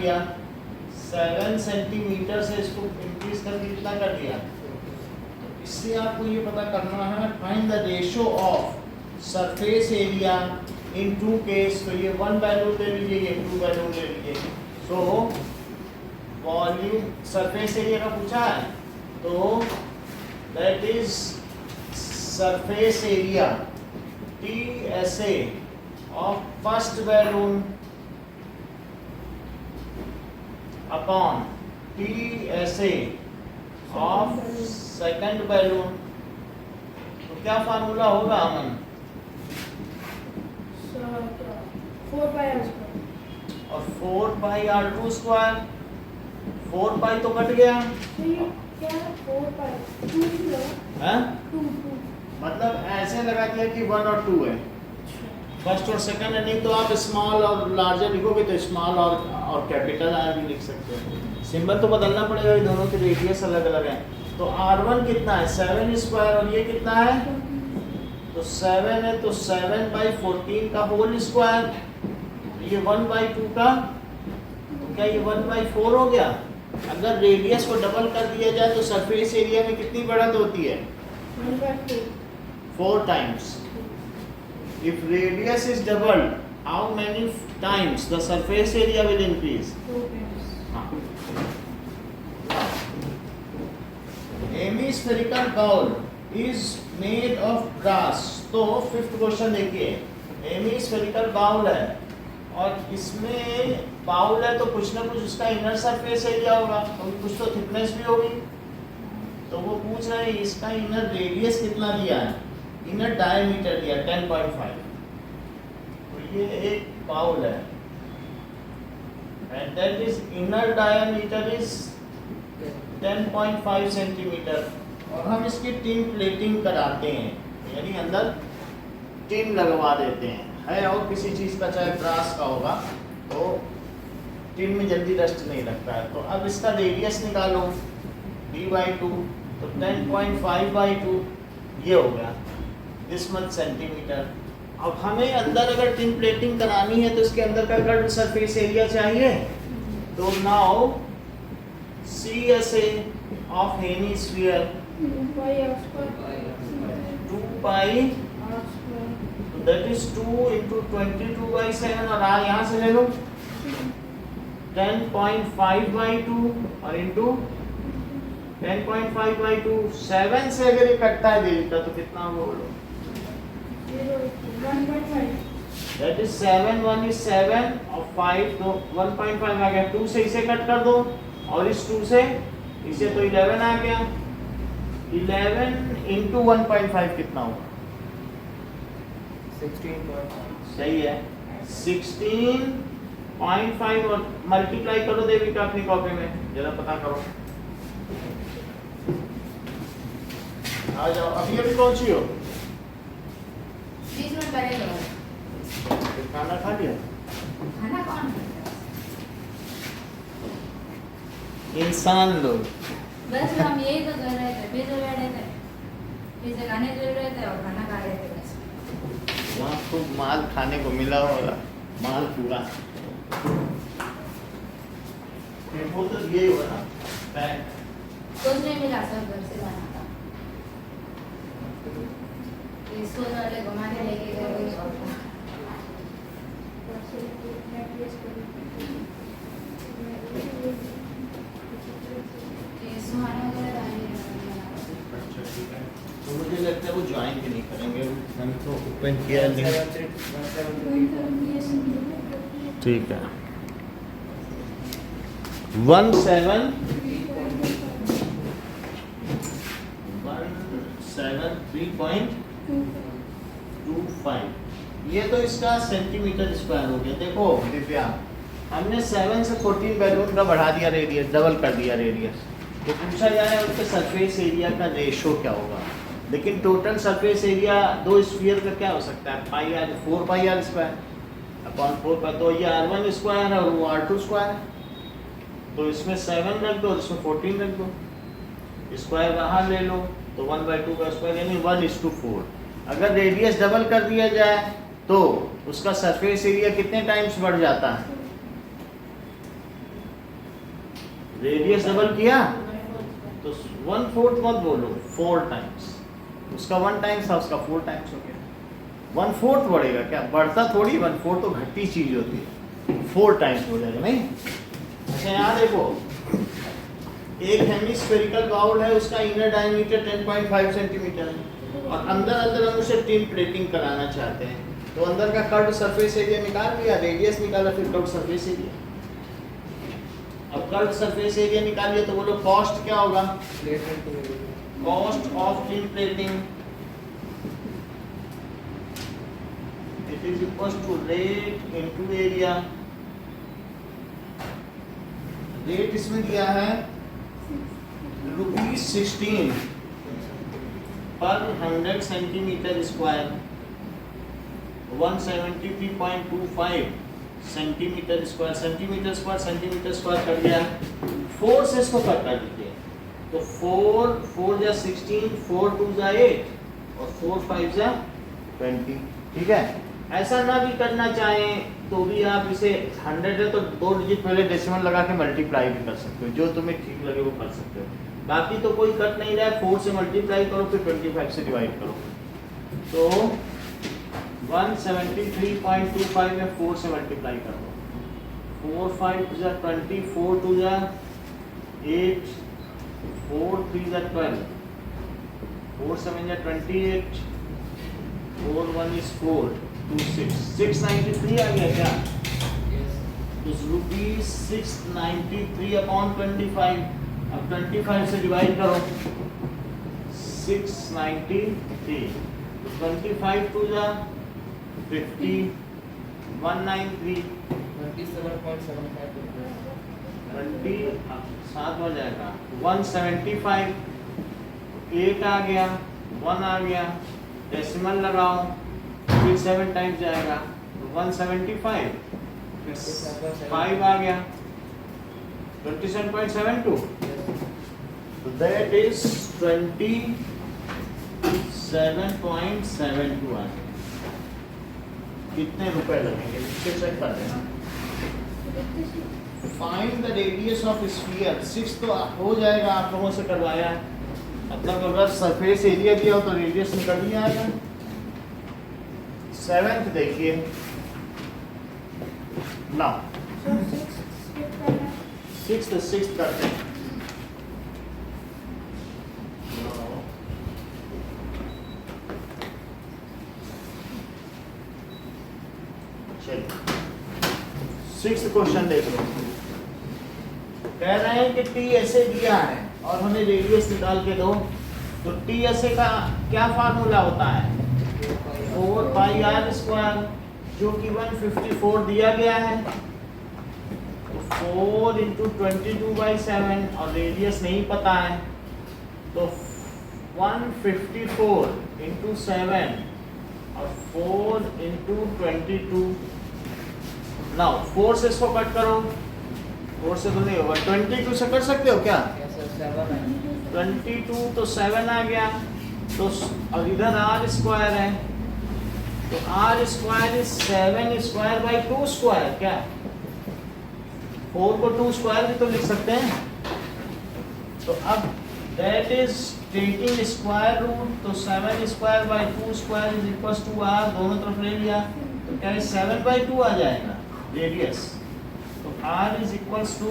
दिया, 7 सेंटीमीटर से इसको इंक्रीज करके कितना कर दिया। तो इससे आपको ये पता करना है find the ratio of surface area in two case. तो ये 1 वैल्यू ले लीजिए, ये 2 वैल्यू ले लीजिए। सो वॉल्यूम सरफेस एरिया का पूछा है, तो that is surface area TSA of first balloon upon TSA of second balloon। तो क्या फार्मूला होगा अमन? 4 पाई आर स्क्वायर और 4 पाई R2 स्क्वायर, 4 पाई तो कट गया क्या 4 पाई 2 है, 2 मतलब ऐसे लगा दिया कि 1 और 2 है फर्स्ट और सेकंड है। नहीं तो आप स्मॉल और लार्जर लिखोगे तो स्मॉल और कैपिटल आर भी लिख सकते हैं। सिंबल तो बदलना पड़ेगा, ये दोनों के रेडियस अलग अलग हैं। तो R1 कितना है 7 स्क्वायर और ये कितना है, तो 7 है तो 7/14 का होल स्क्वायर, ये 1/2 का, तो क्या ये 1/4 हो गया। अगर रेडियस को डबल कर दिया जाए तो सरफेस एरिया में कितनी बढ़त होती है, 4 times। If radius is doubled, how many times the surface area will increase? Hemispherical bowl is made of brass। तो 5th क्वेश्चन देखिए, हेमीस्फेरिकल बाउल है और इसमें बाउल है तो कुछ ना कुछ उसका इनर सरफेस एरिया होगा, तो कुछ तो थिकनेस भी होगी। तो वो पूछ रहे हैं इसका इनर रेडियस कितना दिया है, इनर डायमीटर दिया 10.5। तो ये एक बाउल है and that is inner diameter is 10.5 centimetre. और हम इसकी टिन प्लेटिंग कराते हैं, यानी अंदर टिन लगवा देते हैं, है और किसी चीज़ का चाहे ब्रास का होगा तो टिन में जल्दी रस्ट नहीं लगता है। तो अब इसका रेडियस निकालो d/2, तो 10.5/2 ये हो गया दिस मच सेंटीमीटर। अब हमें अंदर अगर टिन प्लेटिंग करानी है तो इसके अंदर का कर्व सरफेस एरिया चाहिए। तो now CSA of hemisphere 2 pi are square 2 pi, तो दैट इज 2 into 22/7 और R यहाँ से ले लो 10.5/2 और इंटू 10.5/2। 7 से अगर ये कटता है दिल का तो कितना बोलो, 1.5 दैट इज 7 1 is 7 और 5 तो 1.5 आ गया। 2 से इसे कट कर दो और इस 2 से इसे तो 11 आ गया। 11 into 1.5 कितना होगा, 16.5 सही है 16.5 और मल्टीप्लाई करो देविका अपनी कॉपी में, जरा पता करो। आ जाओ, अभी अभी पहुंची हो, 20 मिनट पहले लो। फिर खाना खा लिया। खाना कौन खाता इंसान लोग है? बस हम यही तो कर रहे थे, फिर बैठे थे, फिर से गाने चल रहे थे और खाना खा रहे थे बस। वहाँ खूब माल खाने को मिला होगा, माल पूरा। वो तो ये हुआ ना पैक। कुछ नहीं मिला, सब घर से बना था। स्कूल वाले घुमा के लेके गए वही शॉप था। सुहाना वगैरह आई अच्छा ठीक है, तो मुझे लगता है वो ज्वाइन भी नहीं करेंगे, मैंने तो ओपन किया नहीं। ठीक है 173.25, ये तो इसका सेंटीमीटर स्क्वायर हो गया। देखो दिव्या, हमने 7 से 14 बैलून का बढ़ा दिया रेडियस, डबल कर दिया रेडियस। तो पूछा जा रहा है उसके सरफेस एरिया का रेशो क्या होगा, लेकिन टोटल सरफेस एरिया दो स्फीयर का क्या हो सकता है, 4 स्क्वायर अपॉन 4 पाई। तो ये R1 स्क्वायर है और वो R2 स्क्वायर है, तो इसमें 7 रख दो और इसमें 14 रख दो, स्क्वायर बाहर ले लो तो 1/2 का स्क्वायर यानी 1:4। अगर रेडियस डबल कर दिया जाए तो उसका सरफेस एरिया कितने टाइम्स बढ़ जाता है, रेडियस डबल किया तो 1/4 मत बोलो, 4 टाइम्स। उसका 1 टाइम्स था, उसका 4 टाइम्स हो गया। 1/4 बढ़ेगा क्या, बढ़ता थोड़ी, 1/4 तो घटती चीज होती है, 4 टाइम्स हो जाएगा नहीं। अच्छा यहाँ देखो, एक हेमिस्फेरिकल बाउल है, उसका इनर डायमीटर 10.5 सेंटीमीटर है और अंदर हम उसे टिन प्लेटिंग कराना चाहते हैं, तो अंदर का कर्व सरफेस एरिया निकाल लिया, रेडियस निकाला, फिर कर्व सरफेस एरिया। अब कर्व सरफेस एरिया निकालिए तो बोलो कॉस्ट क्या होगा, cost of tin plating it is equal to rate into area. Rate इसमें दिया है ₹16 पर 100 centimetre square, 173.25 centimetre square, centimetre square कर दिया। 4 से इसको कट कर दीजिए तो 4 जा 16, 4 2 जा 8 और 4 5 जा 20। ठीक है, ऐसा ना भी करना चाहें तो भी आप इसे 100 है तो 2 डिजिट पहले डेसिमल लगा के मल्टीप्लाई भी कर सकते हो, जो तुम्हें ठीक लगे वो कर सकते हो। बाकी तो कोई कट नहीं रहा है, 4 से मल्टीप्लाई करो फिर 25 से डिवाइड करो, तो 173.25 में 4 से मल्टीप्लाई कर दो, 4 5 जा 20, 4 2 जा 8, 4 3 जा 12, 4 7 जा 28, 4 1 is 4, 2 6, 693 आ गया क्या, तो ₹693 अपॉन 25। अब 25 से डिवाइड करो, 693, तो 25 2 जा 50, 193, 7 हो जाएगा, 175, 8 आ गया, 1 आ गया, डेसिमल लगाओ फिर 7 टाइम्स जाएगा, तो 175, 5 आ गया, 27.72, so that is 27.72 आ गया। कितने रुपए लगेंगे नीचे चेक कर देना। Find the radius of sphere, 6 तो हो जाएगा, आप लोगों से करवाया है, मतलब अगर सरफेस एरिया दिया हो तो रेडियस निकल ही आएगा। 7th देखिए ना, 6th करते हैं। चलिए 6th क्वेश्चन देख लो। कह रहे हैं कि टी ऐसे दिया है और हमें रेडियस निकाल के दो, तो टी ऐसे का क्या फार्मूला होता है, 4πr², जो कि 154 दिया गया है, तो 4 × 22/7 और रेडियस नहीं पता है, तो 154 × 7 और 4 × 22। नाउ 4 से इसको कट करो, 4 से तो नहीं होगा, 22 से कर सकते हो क्या, 22 तो 7 आ गया, तो और इधर r² है, तो r² is 7² क्या, 4 को 2² भी तो लिख सकते हैं। तो अब that is taking square root, तो 7² / 2² is equals to r, दोनों तरफ ले लिया तो क्या है 7/2 आ जाएगा रेडियस, तो r is equals to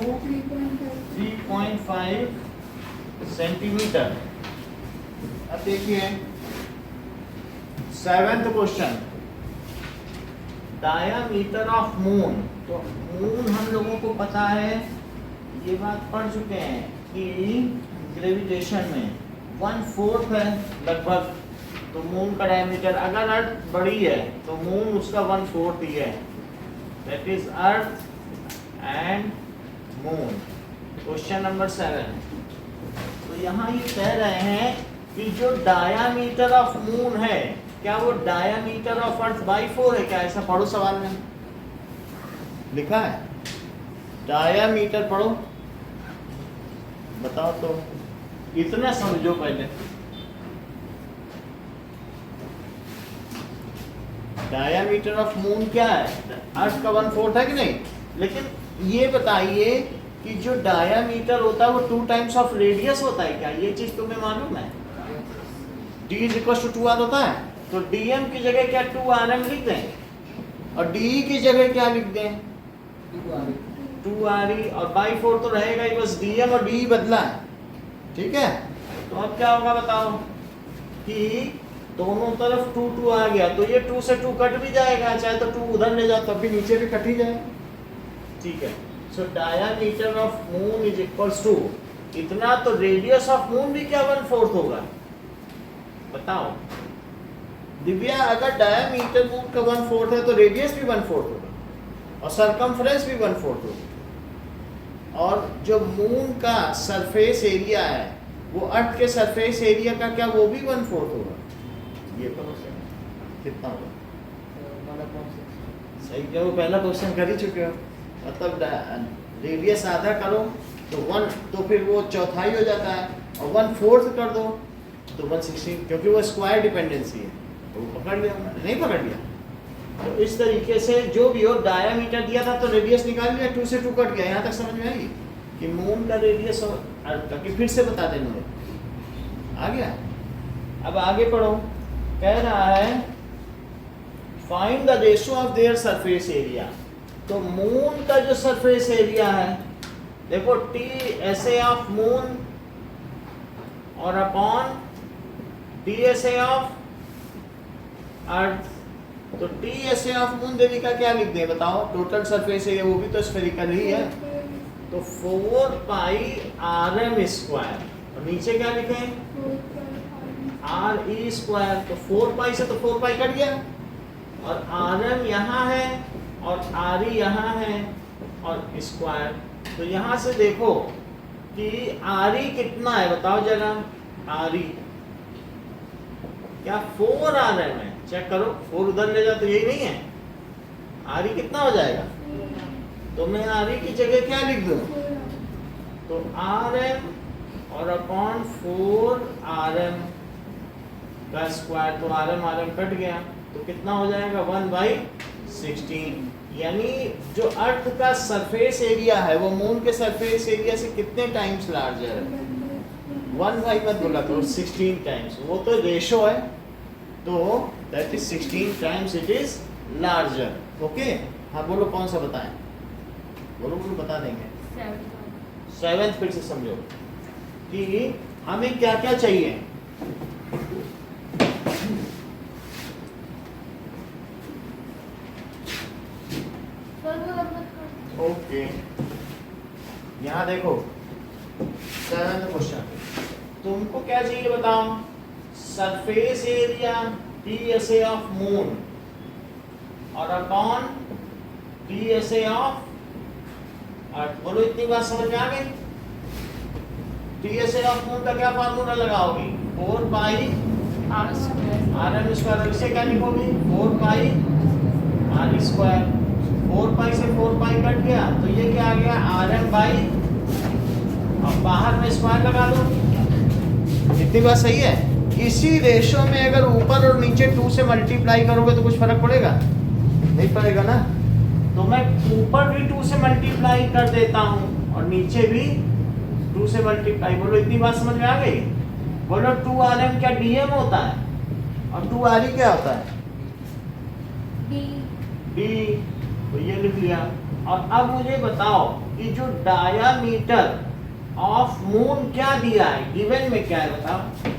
3.5 centimetre. अब देखिए 7th question, diameter of moon. तो मून हम लोगों को पता है, ये बात पढ़ चुके हैं कि ग्रेविटेशन में 1/4 है लगभग, तो मून का डायमीटर, अगर अर्थ बड़ी है तो मून उसका 1/4 ही है, that is earth and moon. Question number 7, तो यहाँ ये कह रहे हैं कि जो डायामीटर ऑफ मून है, क्या वो डायामीटर ऑफ अर्थ बाई 4 है क्या, ऐसा पढ़ो सवाल में लिखा है, डायामीटर पढ़ो, बताओ तो, इतना समझो पहले। डायामीटर ऑफ मून क्या है, अर्थ का 1/4 है कि नहीं, लेकिन ये बताइए कि जो डायामीटर होता है वो 2 टाइम्स ऑफ रेडियस होता है क्या? ये चीज तुम्हें मालूम है? d is equal to 2r होता है, तो dm की जगह क्या 2rm लिख दें, और de की जगह क्या लिख दें 2re, और बाई 4 तो रहेगा ही, बस dm और de बदला है। ठीक है, तो अब क्या होगा बताओ कि दोनों तरफ 2 2 आ गया, तो ये 2 से 2 कट भी जाएगा, चाहे तो 2 उधर ले जाओ तब भी नीचे भी कट ही जाएगा। ठीक है, so diameter of moon is equals to इतना, तो रेडियस ऑफ मून भी क्या 1/4 होगा? बताओ दिव्या, अगर डायमीटर मून का 1/4 है तो रेडियस भी 1/4 होगा और सरकमफ्रेंस भी 1/4 होगा। और जो मून का सरफेस एरिया है वो अर्थ के सरफेस एरिया का क्या वो भी 1/4 होगा। ये कितना होगा? सही, क्या वो पहला क्वेश्चन कर ही चुके हो। मतलब रेडियस आधा करो तो 1, तो फिर वो चौथाई हो जाता है, और 1/4 कर दो तो 1/16, क्योंकि वो स्क्वायर डिपेंडेंसी है, तो वो पकड़ लिया, नहीं पकड़ लिया। तो इस तरीके से जो भी हो, डायामीटर दिया था तो रेडियस निकाल लिया, 2 से 2 कट गया। यहाँ तक समझ में आई कि मून का रेडियस और अर्थ का, कि फिर से बता दें मुझे, आ गया? अब आगे पढ़ो, कह रहा है find the ratio of their surface area. तो मून का जो सरफेस एरिया है, देखो TSA ऑफ मून और अपॉन DSA ऑफ अर्थ, तो TSA ऑफ मून देवी का क्या लिख दें बताओ? टोटल सरफेस एरिया, वो भी तो स्फेरिकल ही है, तो 4 पाई RM स्क्वायर, और नीचे क्या लिखें RE स्क्वायर, तो 4 पाई से तो 4 पाई कट गया, और RM यहाँ है और RE यहाँ है और स्क्वायर। तो यहाँ से देखो कि RE कितना है बताओ जरा, RE क्या 4RM है? चेक करो, 4 उधर ले जाओ तो यही नहीं है, RE कितना हो जाएगा? तो मैं RE की जगह क्या लिख दूं? तो RM और अपॉन 4RM का स्क्वायर, तो RM कट गया, तो कितना हो जाएगा 1/16। यानी जो अर्थ का सरफेस एरिया है वो मून के सरफेस एरिया से कितने टाइम्स लार्जर है? 1 मत बोला करो, 16 टाइम्स, वो तो रेशो है, तो that is 16 times it is larger. Okay, हाँ बोलो कौन सा बताएं? बोलो बोलो, बता देंगे। 7th फिर से समझो कि हमें क्या क्या चाहिए। ओके, यहाँ देखो 7th क्वेश्चन, तुमको क्या चाहिए बताओ? Surface area TSA of moon और अपॉन TSA ऑफ अर्थ। बोलो इतनी बात समझ में आ गई? TSA ऑफ मून का क्या फार्मूला लगाओगी? 4 पाई RM स्क्वायर, इसे क्या लिखोगी? 4 पाई R स्क्वायर। 4 पाई से 4 पाई कट गया, तो ये क्या आ गया? RM बाई, अब बाहर में स्क्वायर लगा दो। इतनी बात सही है? इसी रेशो में अगर ऊपर और नीचे 2 से मल्टीप्लाई करोगे तो कुछ फर्क पड़ेगा? नहीं पड़ेगा ना। तो मैं ऊपर भी 2 से मल्टीप्लाई कर देता हूँ और नीचे भी 2 से मल्टीप्लाई। बोलो इतनी बात समझ में आ गई? बोलो 2RM क्या DM होता है और 2RE क्या होता है? D। तो ये लिख लिया। और अब मुझे बताओ कि जो डायामीटर ऑफ मून क्या दिया है, गिवन में क्या है बताओ?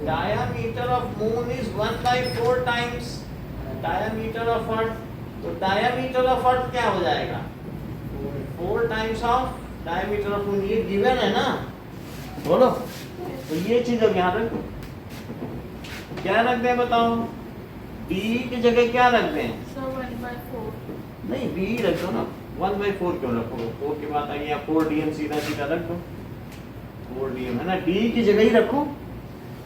Diameter of moon is 1/4 times diameter of earth. तो डायामीटर ऑफ अर्थ क्या हो जाएगा? 4 times of diameter of moon. ये गिवन है ना, बोलो। तो ये चीज अब यहाँ रखो, क्या रख दें बताओ? B की जगह क्या रख दें? 1/4। नहीं, B रख दो ना, 1/4 क्यों रखोगे? 4 के बाद आइए 4DM सीधा सीधा रख दो, 4DM है ना, D की जगह ही रखो,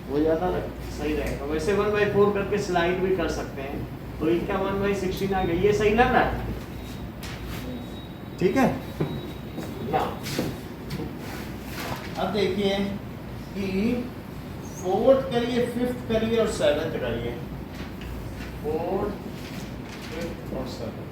वो ज़्यादा सही रहेगा। वैसे 1/4 करके स्लाइड भी कर सकते हैं, तो इनका 1/16 आ गया। ये सही लग रहा है? ठीक है ना। अब देखिए कि 4th करिए, 5th करिए और 7th करिए। 4th, 5th और 7th।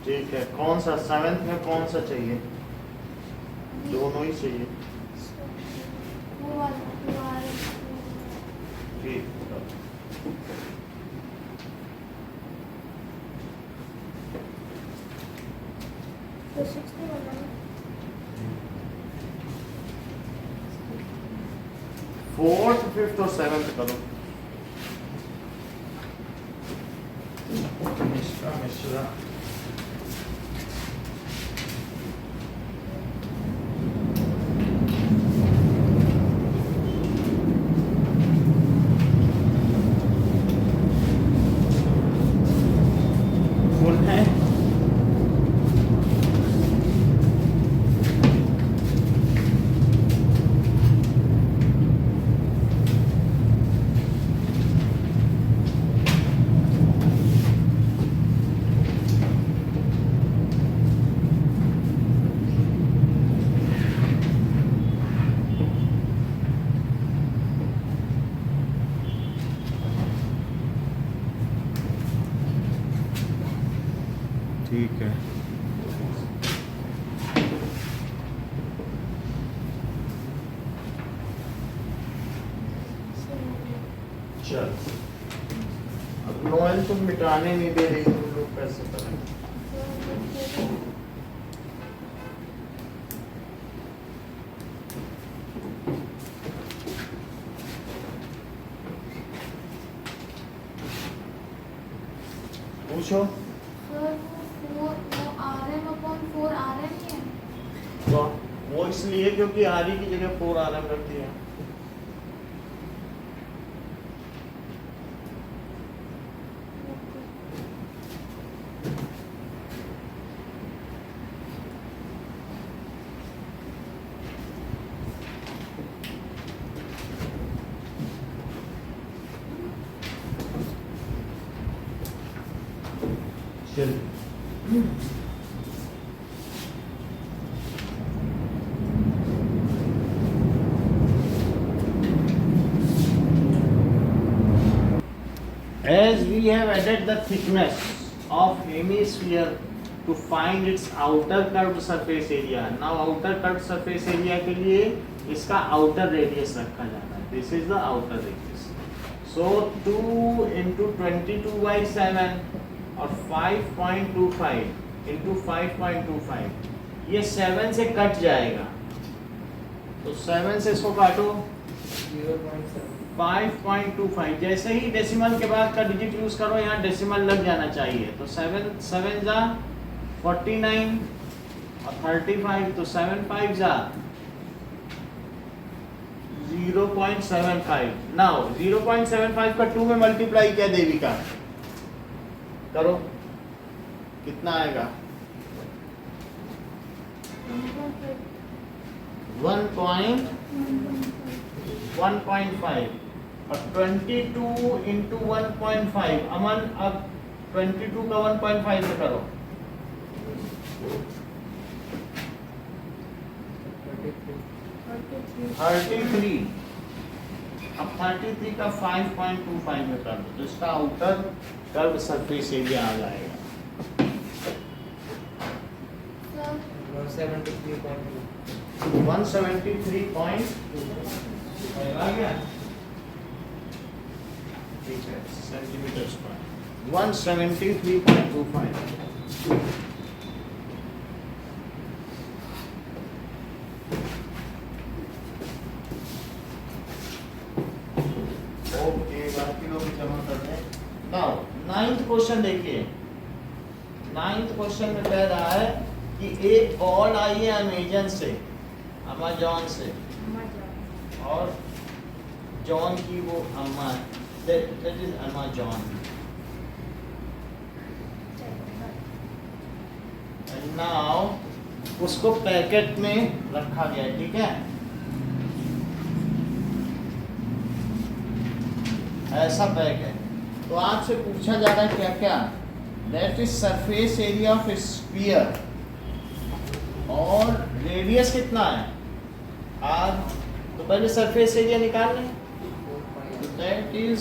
ठीक है, कौन सा 7th में कौन सा चाहिए? दोनों ही चाहिए। वो वाला वो वाला ठीक, तो 60 वाला ना 4th 5th और 7th करो। मिश्रा फुल है। ठीक है, चल अब नोएल तुम मिटाने नहीं दे रही, तुम लोग कैसे करेंगे? पूछो। सर वो RM/4 RM ही है। तो वो इसलिए क्योंकि आर की जगह 4 RM रख दिया। चल as we have added the thickness of hemisphere to find its outer curved surface area, now outer curved surface area के लिए इसका outer radius रखा जाता है, this is the outer radius, so 2 into 22/7 और 5.25 into 5.25 ये 7 से कट जाएगा, तो 7 से इसको काटो 5.25, जैसे ही डेसिमल के बाद का डिजिट यूज करो यहाँ डेसिमल लग जाना चाहिए, तो 7 7 जा 49 और 35, तो 7 5 जा 0.75। नाउ 0.75 का 2 में मल्टीप्लाई किया देविका, करो कितना आएगा? 1.5 और 22 into 1.5, अमन अब 22 का 1.5 से करो 33, अब 33 का 5.25 में कर दो, तो इसका आउटर कर्व सरफेस एरिया आ जाएगा 173.2 आ गया, ठीक है, सेंटीमीटर स्क्वायर 173.25। ओके, बाकी लोग जमा कर दें। नाउ 9th क्वेश्चन देखिए, 9th क्वेश्चन में कह रहा है कि एक कॉल आई है अमेजन से, अमेजॉन से, और जॉन की वो अम्मा, that is Amazon, and now उसको पैकेट में रखा गया है, ठीक है, ऐसा पैक है, तो आपसे पूछा जा रहा है क्या क्या, that is surface area of sphere और रेडियस कितना है आर, तो पहले सरफेस एरिया निकाल लें, that is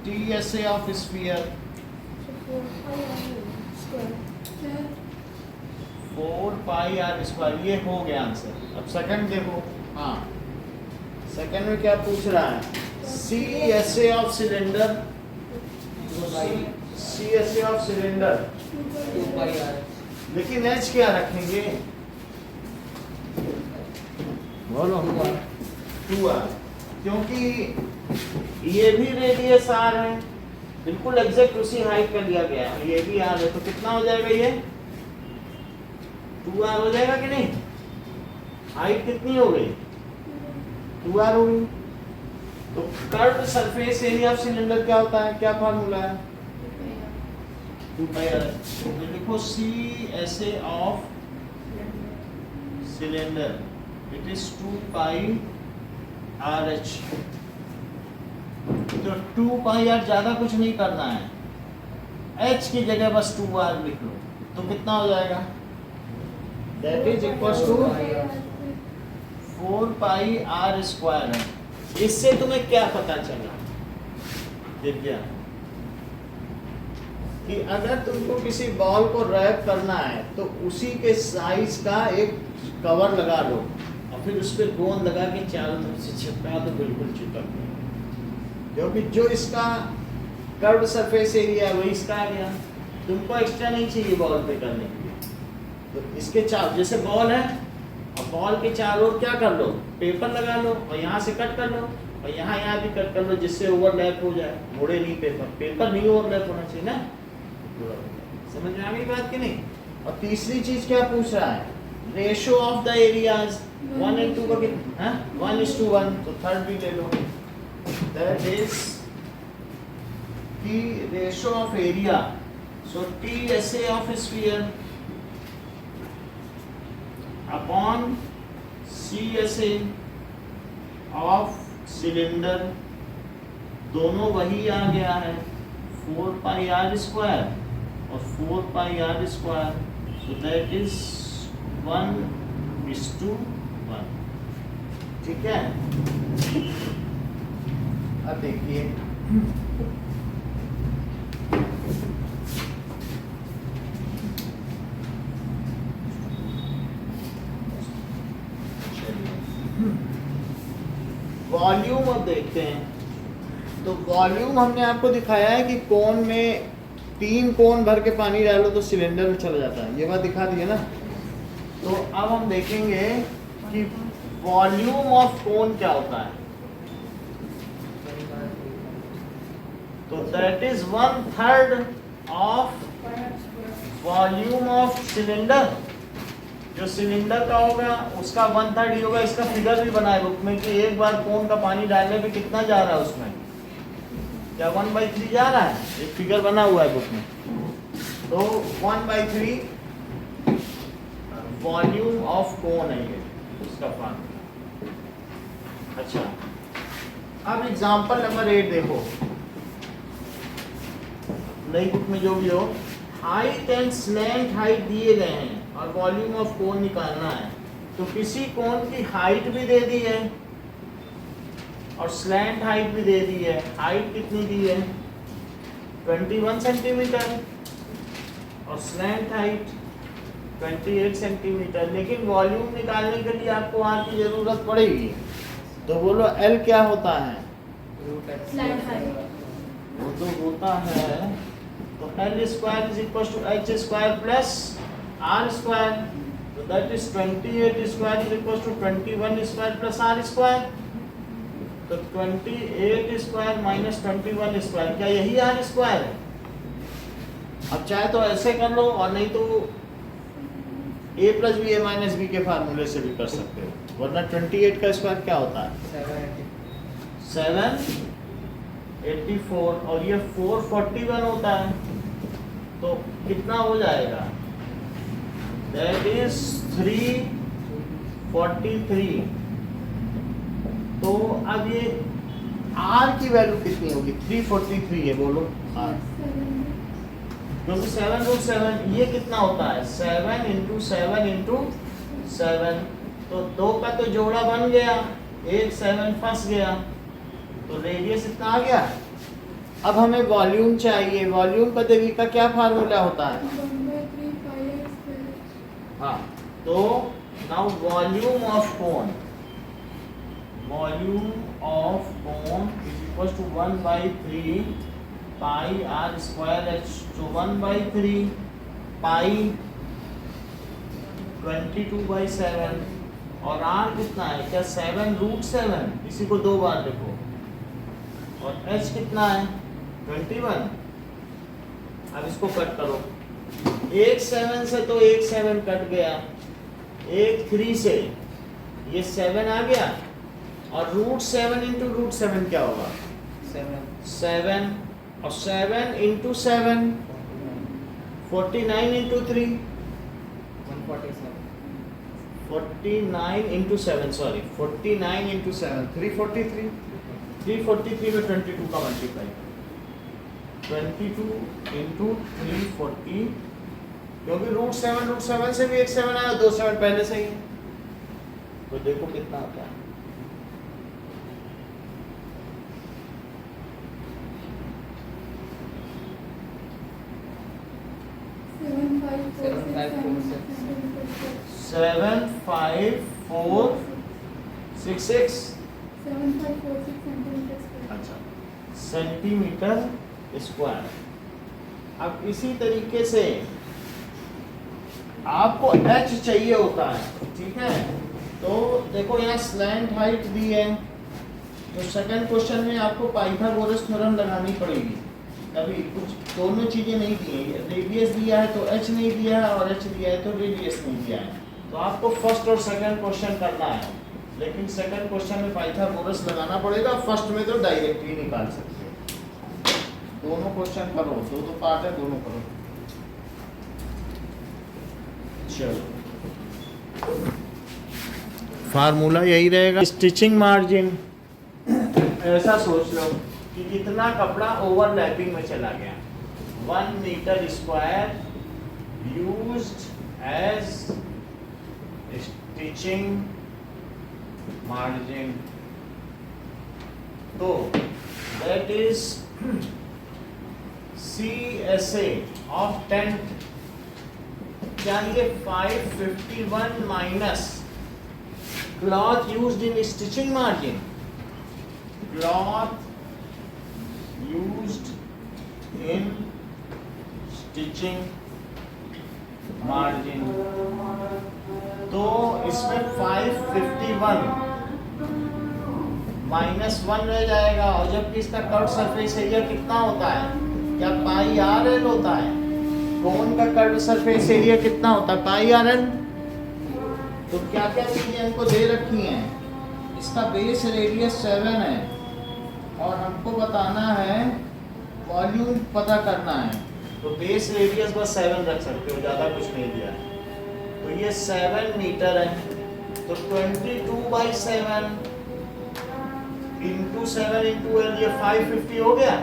TSA of sphere, square 4 pi are square, ये हो गया आंसर। अब सेकंड देखो, हाँ सेकंड में क्या पूछ रहा है, C S A of cylinder, C S A of cylinder, लेकिन एच क्या रखेंगे, बोलो 2r, क्योंकि ये भी रेडियस r है, बिल्कुल एग्जैक्ट उसी हाइट का लिया गया है, ये भी r है, तो कितना हो जाएगा ये 2r हो जाएगा कि नहीं, हाइट कितनी हो गई 2r हो गई। तो curved surface area of cylinder क्या होता है, क्या फार्मूला है 2 पाई r, तो लिखो C S A of cylinder it is 2 pi r h. तो 2 पाई आर ज्यादा कुछ नहीं करना है, एच की जगह बस 2r लिख लो, तो कितना हो जाएगा, that is equal to 4 pi are square है। इससे तुम्हें क्या पता चला दिव्या, कि अगर तुमको किसी बॉल को रैप करना है तो उसी के साइज का एक कवर लगा लो और फिर उस पर गोंद लगा के चारों तरफ से चिपका दो, बिल्कुल चिपक गया, क्योंकि जो इसका कर्व्ड सरफेस एरिया है वही इसका आ गया, तुमको एक्स्ट्रा नहीं चाहिए बॉल पे करने के लिए। तो इसके चार, जैसे बॉल है और बॉल के चारों ओर क्या कर लो, पेपर लगा लो और यहाँ से कट कर लो और यहाँ भी कट कर लो, जिससे ओवरलैप हो जाए, मुड़े नहीं पेपर नहीं ओवरलैप होना चाहिए ना, समझ में आ गई बात कि नहीं। और तीसरी चीज क्या पूछ रहा है, रेशो ऑफ द एरियाज 1:2 का कितना, 1:1, तो थर्ड भी ले लो, that is the ratio of area, so TSA of a sphere upon CSA of cylinder, दोनों वही आ गया है 4 पाई आर स्क्वायर और 4 pi are square, so that is 1:1, ठीक है। अब देखिए वॉल्यूम, अब देखते हैं। तो वॉल्यूम हमने आपको दिखाया है कि कोन में 3 कोन भर के पानी डालो तो सिलेंडर में चला जाता है, ये बात दिखा दी है ना। तो अब हम देखेंगे कि वॉल्यूम ऑफ कोन क्या होता है, तो that is 1/3 of volume of cylinder. जो सिलेंडर का होगा उसका 1/3 ही होगा। इसका फिगर भी बना है बुक में कि एक बार कोन का पानी डालने पे कितना जा रहा है उसमें, क्या 1/3 जा रहा है, एक फिगर बना हुआ है बुक में। तो 1/3 वॉल्यूम ऑफ कोन है ये उसका फार्मूला। अच्छा, अब एग्जांपल नंबर 8 देखो, नई बुक में जो भी हो, हाइट एंड स्लैंट हाइट दिए गए हैं और वॉल्यूम ऑफ कोन निकालना है। तो किसी कोन की हाइट भी दे दी है और स्लैंट हाइट भी दे दी है। हाइट कितनी दी है 21 सेंटीमीटर और स्लैंट हाइट 28 सेंटीमीटर, लेकिन वॉल्यूम निकालने के लिए आपको आर की जरूरत पड़ेगी। तो बोलो एल क्या होता है, वो तो होता है, तो L square is equal to H square plus R square, तो that is 28 square is equal to 21 square plus R square. तो 28 स्क्वायर माइनस 21 स्क्वायर, क्या यही आर स्क्वायर है। अब चाहे तो ऐसे कर लो और नहीं तो a plus b a minus b के फार्मूले से भी कर सकते हो, वरना 28 का स्क्वायर क्या होता है 784 और ये 441 होता है, तो कितना हो जाएगा, दैट इज 343। तो अब ये r की वैल्यू कितनी होगी, 343 है, बोलो r, क्योंकि 7√7 ये कितना होता है 7 × 7 × 7, तो 2 का तो जोड़ा बन गया, एक 7 फंस गया, तो रेडियस इतना आ गया। अब हमें वॉल्यूम चाहिए, वॉल्यूम पद्धति का क्या फार्मूला होता है, 1/3 पाई हाँ, तो now volume of cone is equal to 1/3 pi r square h, तो 1/3 पाई 22/7 और r कितना है, क्या 7√7, इसी को 2 बार लिखो, और h कितना है 21। अब इसको कट करो, एक 7 से तो एक 7 कट गया, एक 3 से ये 7 आ गया, और √7 इंटू √7 क्या होगा 7, और 7 into 7 49 into 3 49 into 7 sorry 49 into 7 343 में 22 का मल्टीप्लाई 22 इंटू 340, क्योंकि √7 से भी एक 7 आया, 2 7 पहले से ही, तो देखो कितना आता है। Seven five four six six अच्छा सेंटीमीटर स्क्वायर। अब इसी तरीके से आपको h चाहिए होता है, ठीक है, तो देखो यहाँ स्लैंट हाइट दी है, तो सेकंड क्वेश्चन में आपको पाइथागोरस थ्योरम लगानी पड़ेगी। अभी कुछ दोनों चीजें नहीं दी है, रेडियस दिया है तो h नहीं दिया है, और h दिया है तो रेडियस नहीं दिया है, तो आपको फर्स्ट और सेकंड क्वेश्चन करना है, लेकिन सेकंड क्वेश्चन में पाइथागोरस लगाना पड़ेगा, फर्स्ट में तो डायरेक्ट ही निकाल सकते हो। दोनों क्वेश्चन करो, दो पार्ट है, दोनों करो। चलो, फार्मूला यही रहेगा, स्टिचिंग मार्जिन ऐसा सोच लो कि कितना कपड़ा ओवरलैपिंग में चला गया, 1 metre square used as stitching margin, तो that is CSA of tent, क्या ये 551 minus cloth used in stitching margin, cloth used in stitching margin, तो इसमें 551 -1 रह जाएगा, और जबकि इसका कर्व सरफेस एरिया कितना होता है, क्या पाई RL होता है, कोन का कर्व सरफेस एरिया कितना होता है पाई RL। तो क्या क्या चीजें हमको दे रखी हैं, इसका बेस रेडियस 7 है, और हमको बताना है वॉल्यूम पता करना है, तो बेस रेडियस बस 7 रख सकते हो, ज़्यादा कुछ नहीं दिया है, तो ये 7 मीटर है, तो 22/7 इंटू 7 इंटू L, ये 550 हो गया,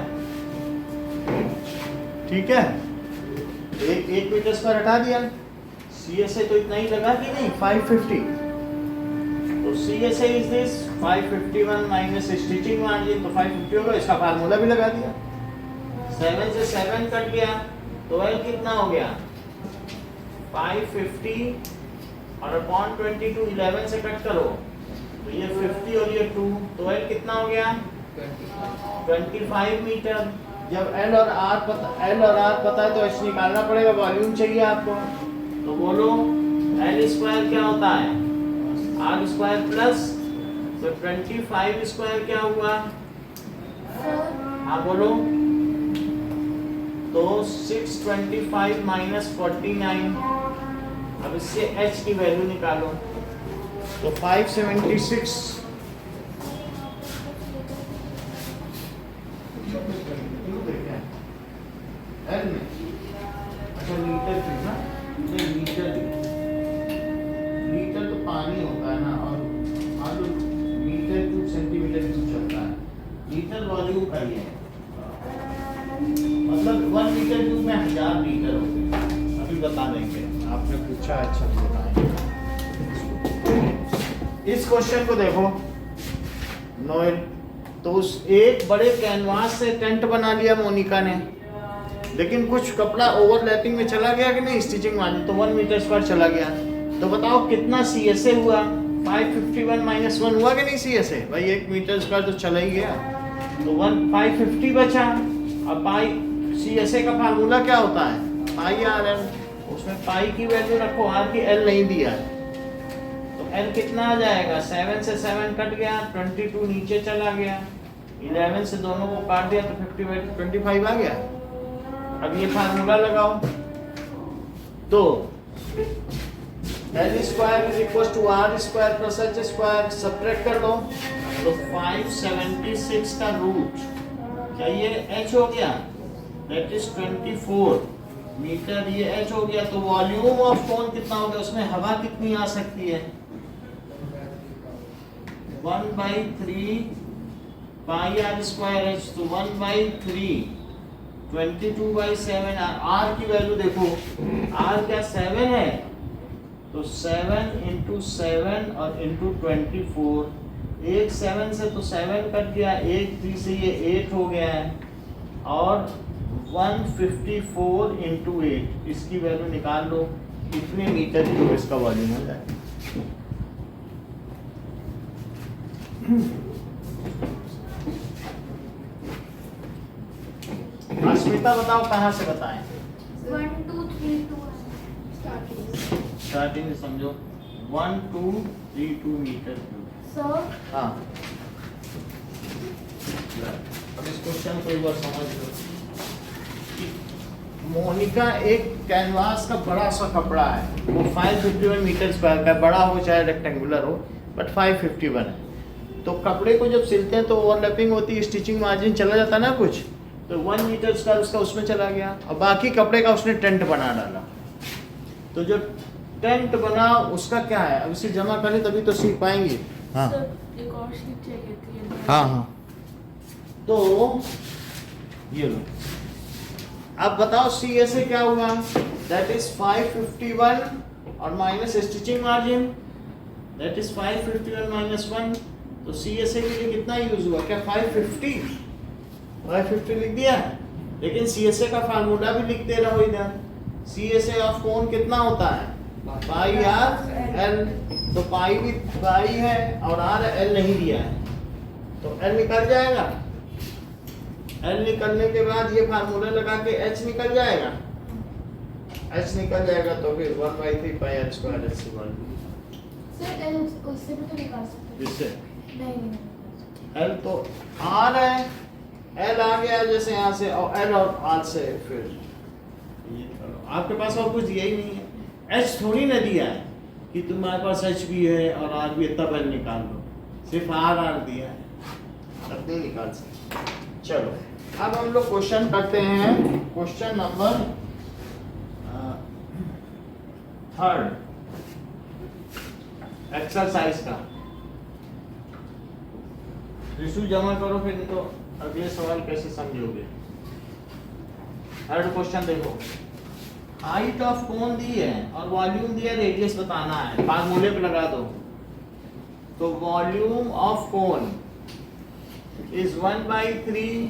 ठीक है, एक मीटर स्क्वायर हटा दिया, CSA तो इतना ही लगा कि नहीं 550, तो CSA is this 551 minus stitching margin, तो 550 होगा, इसका फार्मूला भी लगा दिया, 7 से 7 कट गया, तो L कितना हो गया 550, और अपॉन 22 11 से कट करो, तो ये 50 और ये 2, तो L कितना हो गया 25 मीटर। जब L और R पता है तो H निकालना पड़ेगा, वॉल्यूम चाहिए आपको, तो बोलो L स्क्वायर क्या होता है R स्क्वायर प्लस, तो 25 स्क्वायर क्या हुआ, हाँ बोलो, तो 625 माइनस 49, अब इससे H की वैल्यू निकालो, तो 576 L में, अच्छा लीटर थी ना, लीटर तो पानी होता है ना, और मीटर क्यूब सेंटीमीटर क्यूब चलता है, लीटर वॉल्यूम का ही है, मतलब 1 मीटर क्यूब में 1000 लीटर होते हैं, अभी बता देंगे, आपने पूछा, अच्छा बताएंगे। इस क्वेश्चन को देखो नोएल, तो उस एक बड़े कैनवास से टेंट बना लिया मोनिका ने, लेकिन कुछ कपड़ा ओवरलैपिंग में चला गया कि नहीं स्टिचिंग मार्जिन, तो 1 मीटर स्क्वायर चला गया, तो बताओ कितना CSA हुआ? 551 माइनस 1 हुआ कि नहीं CSA? भाई 1 मीटर स्क्वायर तो चला ही गया, तो 550 बचा। अब पाई CSA का फार्मूला क्या होता है? पाई आर एल। उसमें पाई की वैल्यू रखो, आर की एल नहीं दिया है, तो एल कितना आ जाएगा? 7 से 7 कट गया, 22 नीचे चला गया, 11 से दोनों को काट दिया तो 25 आ गया। अब ये फार्मूला लगाओ, तो L square is equal to r square plus h square, subtract कर दो तो 576 का रूट, क्या ये h हो गया? दैट इज 24 मीटर, ये h हो गया। तो वॉल्यूम ऑफ कोन कितना हो गया? उसमें हवा कितनी आ सकती है? 1/3 पाई आर स्क्वायर एच, तो 1/3 22/7। आर की वैल्यू देखो, आर क्या 7 है, तो 7 × 7 और × 24, एक 7 से तो 7 कट गया, एक 3 से ये 8 हो गया है, और 154 × 8 इसकी वैल्यू निकाल लो, कितने मीटर क्यूब इसका वॉल्यूम हो जाए। अस्मिता बताओ कहाँ से बताएं? 1 2 3 2 स्टार्टिंग से समझो। 1 2 3 2 मीटर क्यूब। सर हाँ, अब इस क्वेश्चन को एक बार समझ लो। मोनिका एक कैनवास का बड़ा सा कपड़ा है, वो 551 मीटर स्क्वायर का, बड़ा हो चाहे रेक्टेंगुलर हो, बट 551 है। तो कपड़े को जब सिलते हैं तो ओवरलैपिंग होती है, स्टिचिंग मार्जिन चला जाता है ना कुछ, तो 1 मीटर स्क्वायर उसका उसमें चला गया, और बाकी कपड़े का उसने टेंट बना डाला। तो जो टेंट बना उसका क्या है, अब इसे जमा करें तभी तो सीख पाएंगे। हाँ एक और शीट चाहिए थी। हाँ हाँ, तो ये लो। अब बताओ CSA क्या हुआ? दैट इज 551 और minus stitching margin, that is 551 minus 1। तो CSA के लिए कितना यूज हुआ? क्या 550? 550 लिख दिया, लेकिन CSA का फार्मूला भी लिख दे रहा हो इधर। CSA ऑफ कोन कितना होता है? पाई आर एल। तो पाई भी पाई है और आर एल नहीं दिया है, तो एल निकल जाएगा। एल निकलने के बाद ये फार्मूला लगा के एच निकल जाएगा। एच निकल जाएगा तो फिर 1/3 pi are square H equal sir L उससे भी तो निकाल सकते जिससे हैं। नहीं एल तो आर है, एल आ गया जैसे यहाँ से, और एल और आर से फिर ये करो। आपके पास और कुछ दिया ही नहीं है, एच थोड़ी ना दिया है कि तुम्हारे पास एच भी है और आर भी है तब एल निकाल लो, सिर्फ आर दिया है, तब नहीं निकाल सकते। चलो अब हम लोग क्वेश्चन करते हैं, क्वेश्चन नंबर 3 एक्सरसाइज का। रिशु जमा करो, फिर तो अगले सवाल कैसे समझोगे। 3rd क्वेश्चन देखो, हाइट ऑफ कोन दी है और वॉल्यूम दिया, रेडियस बताना है, फार्मूले पे लगा दो। तो volume of cone is 1/3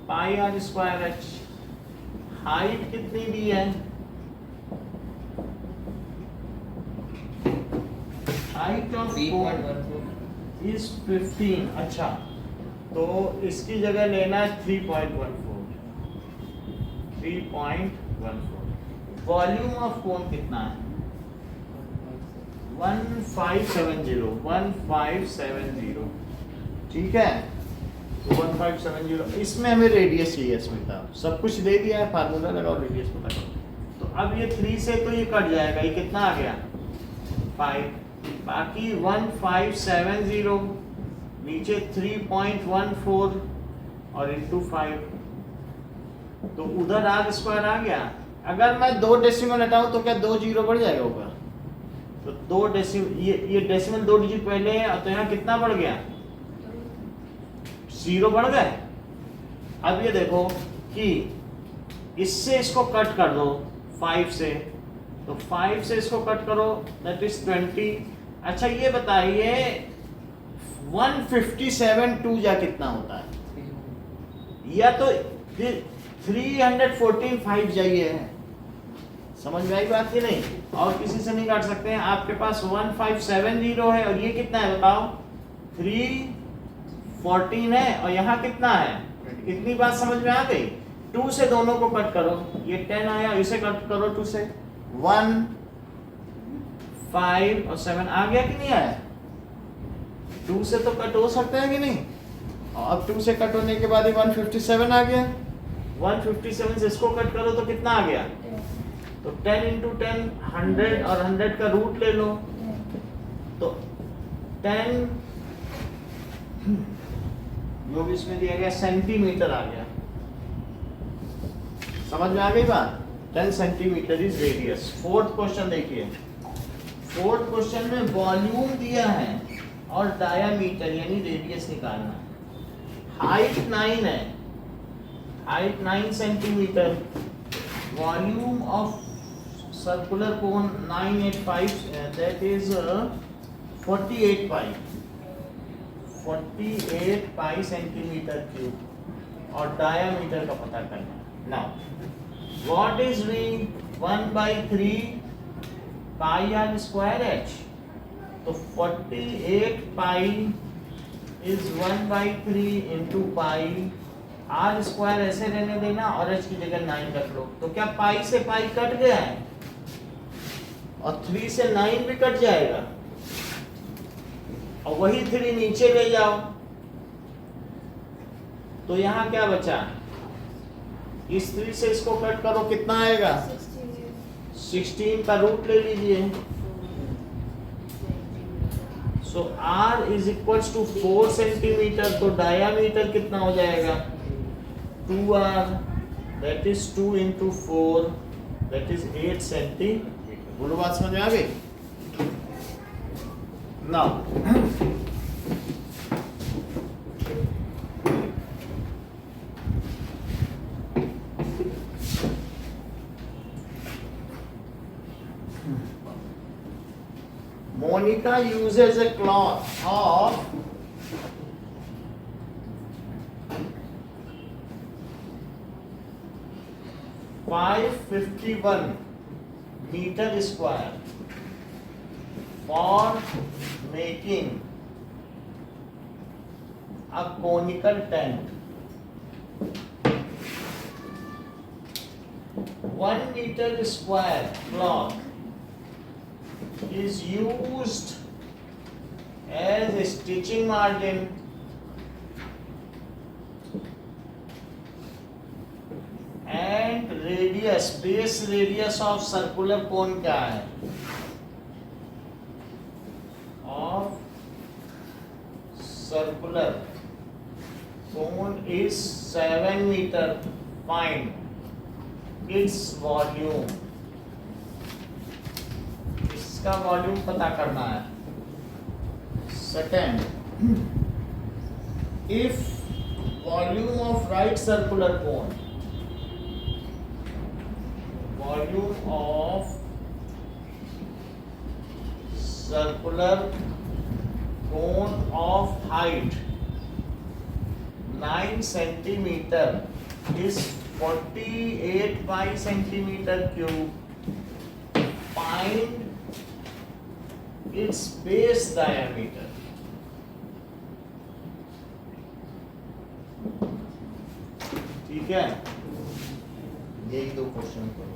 pi are square h. Height कितनी दी है? Height of cone is 15। अच्छा, तो इसकी जगह लेना है 3.14। वॉल्यूम ऑफ कोन कितना है? 1570। ठीक है, तो 1570। इसमें हमें रेडियस चाहिए, स्मिता सब कुछ दे दिया है, फार्मूला लगाओ, रेडियस पता करो। तो अब ये 3 से तो ये कट जाएगा, ये कितना आ गया? 5। बाकी 1570, नीचे 3.14 और इंटू 5, तो उधर आर स्क्वायर आ गया। अगर मैं 2 डेसिमल हटाऊं तो क्या 2 जीरो बढ़ जाएगा ऊपर? तो 2 डेसिमल, ये डेसिमल 2 डिजिट पहले है, तो यहाँ कितना बढ़ गया? 0 बढ़ गए। अब ये देखो कि इससे इसको कट कर दो 5 से, तो 5 से इसको कट करो, दैट इज 20। अच्छा ये बताइए 157 2 जा कितना होता है? या तो 314 5 जाइए, समझ में आई बात की नहीं? और किसी से नहीं काट सकते हैं। आपके पास 1570 है और ये कितना है बताओ? 314 है और यहाँ कितना है? इतनी बात समझ में आ गई? 2 से दोनों को कट करो, ये 10 आया, इसे कट करो 2 से, 1 5 और 7 आ गया कि नहीं आया? 2 से तो कट हो सकता है कि नहीं? और अब 2 से कट होने के बाद 157 आ गया। 157 से इसको कट करो तो कितना आ गया? तो 10 into 10 100 और 100 का रूट ले लो तो 10 जो भी इसमें दिया गया सेंटीमीटर आ गया। समझ में आ गई बात? 10 centimetre is radius. Fourth question देखिए। फोर्थ क्वेश्चन में वॉल्यूम दिया है और डायामीटर यानी रेडियस निकालना है। हाइट 9 है, height 9 centimetre, volume of circular cone 985 that is 48 pi, 48 pi centimetre cube और डायामीटर का पता करना है। Now what is v? 1/3 pi are square h। तो 48 pi is 1/3 into pi are square ऐसे रहने देना और h की जगह 9 रख लो। तो क्या पाई से पाई कट गया है और 3 से 9 भी कट जाएगा और वही 3 नीचे ले जाओ तो यहाँ क्या बचा? इस 3 से इसको कट करो, कितना आएगा? 16 का रूट ले लीजिए। So r is equals to 4 centimetre, तो डायामीटर कितना हो जाएगा? 2r, that is 2 into 4, that is 8 centimetre. बोलो बात समझ में आ गई? Now Monica uses a cloth of 551 meter square for making a conical tent. 1 meter square cloth is used as a stitching margin and radius, base radius of circular cone क्या है? Of circular cone is 7 meter. Find its volume. इसका volume पता करना है। Second, if volume of right circular cone, volume of circular cone of height 9 centimeter is 48 pi centimeter cube. Find its base diameter. ठीक है, यही 2 question करो।